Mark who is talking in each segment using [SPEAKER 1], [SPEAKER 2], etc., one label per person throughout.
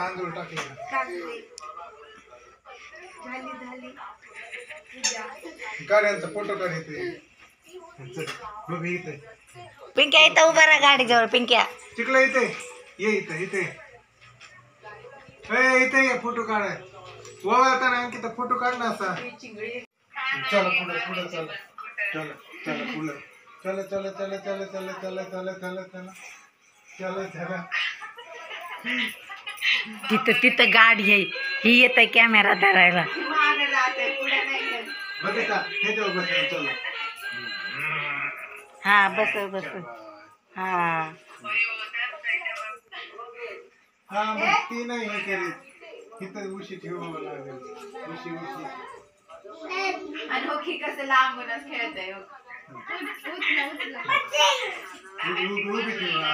[SPEAKER 1] तांदूळ टाकले गाड्यांचा फोटो काढते
[SPEAKER 2] पिंक्या इथं उभा राहा गाडीजवळ. पिंक्या
[SPEAKER 1] तिकडे इथे ये इथे इथे इथे ये फोटो काढाय ओवाळताना अंकिता फोटो काढला असा. चला पुढे पुढे चला चला चला पुढे चला चला चला चला चला चला चला चला चला चला चला.
[SPEAKER 2] तिथं तिथं गाडी आहे ही येत आहे कॅमेरा धरायला. हा बस बस हा
[SPEAKER 1] हा मग ती नाही हे करीत इथं उशी ठेवावं लागेल. उशी उशी
[SPEAKER 3] आणि हो की कसं लांबूनच खेळतंय.
[SPEAKER 1] उभी ठेवा.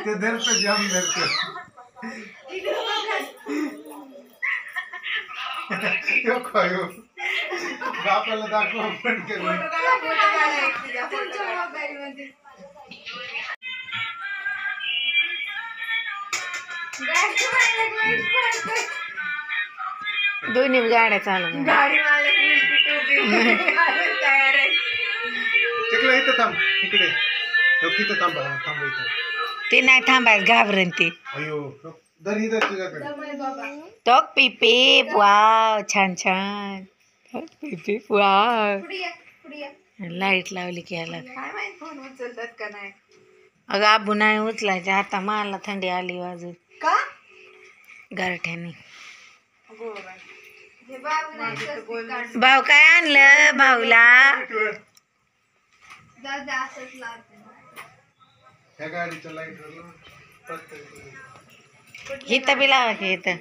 [SPEAKER 1] ते धरत जाम धरत बापाला दाखवा पण
[SPEAKER 2] दोन्ही गाड्या चालू.
[SPEAKER 3] गाडी मालक तयार आहे.
[SPEAKER 1] तिकडे इथं थांब इकडे तिथं थांबा थांबा इथं.
[SPEAKER 2] ते नाही थांबायला घाबरण ते.
[SPEAKER 1] अयो दरी दर तुझ्याकडे
[SPEAKER 2] टॉक पिपी वाव छान छान. पिपी वाव लाईट लावली की याला
[SPEAKER 3] काय माहित फोन उचलतात का नाही.
[SPEAKER 2] अगं आबू नाही उचलायचे आता मला थंडी आली वाजून
[SPEAKER 3] का
[SPEAKER 2] गारठ्याने.
[SPEAKER 3] भाऊ
[SPEAKER 2] भाऊ काय आणलं भाऊला.
[SPEAKER 1] ह्या गाडीच्या लाईट
[SPEAKER 2] इथं बी लावा की इथं.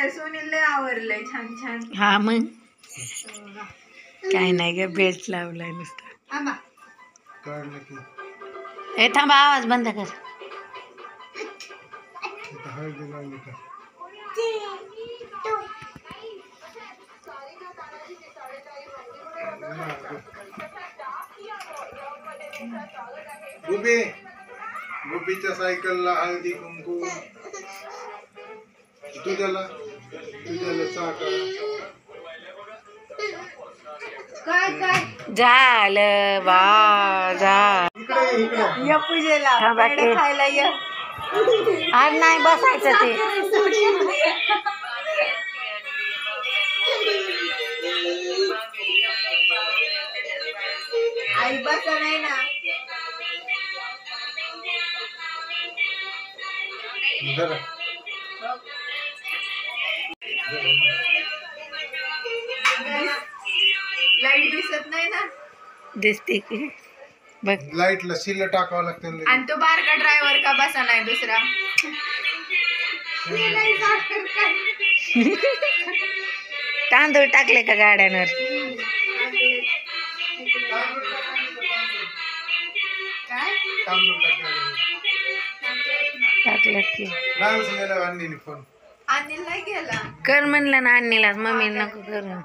[SPEAKER 3] सोनील लय आवरलंय छान छान.
[SPEAKER 2] हा मग काय नाही ग बेल्ट लावलाय नुसतं.
[SPEAKER 1] काढलं की
[SPEAKER 2] हे थांबा आवाज बंद कर.
[SPEAKER 1] हळदी लावली का गुबे गुबीच्या सायकलला हळदी कुंकू तुझ्याला चाका
[SPEAKER 3] काय काय
[SPEAKER 2] झालं बा जा
[SPEAKER 1] इकडे इकडे
[SPEAKER 3] या पूजेला
[SPEAKER 2] थांबा की.
[SPEAKER 3] खायला ये.
[SPEAKER 2] आज नाही बसायचं ते.
[SPEAKER 3] आई बसा नाही ना.
[SPEAKER 1] जरा
[SPEAKER 3] लाईट दिसत नाही ना.
[SPEAKER 2] दिसते की बघ.
[SPEAKER 1] लाईटला शिल्ल टाकावं लागतं.
[SPEAKER 3] आणि तो बारका ड्रायव्हर का बसा नाही दुसरा.
[SPEAKER 2] तांदूळ टाकले का गाड्यांवर.
[SPEAKER 3] काय
[SPEAKER 2] टाकलं की
[SPEAKER 1] नाही उचलेला आणलेली फोन
[SPEAKER 3] अनिल नाही गेला.
[SPEAKER 2] कर म्हणलं ना आणलेला मम्मी नको करू.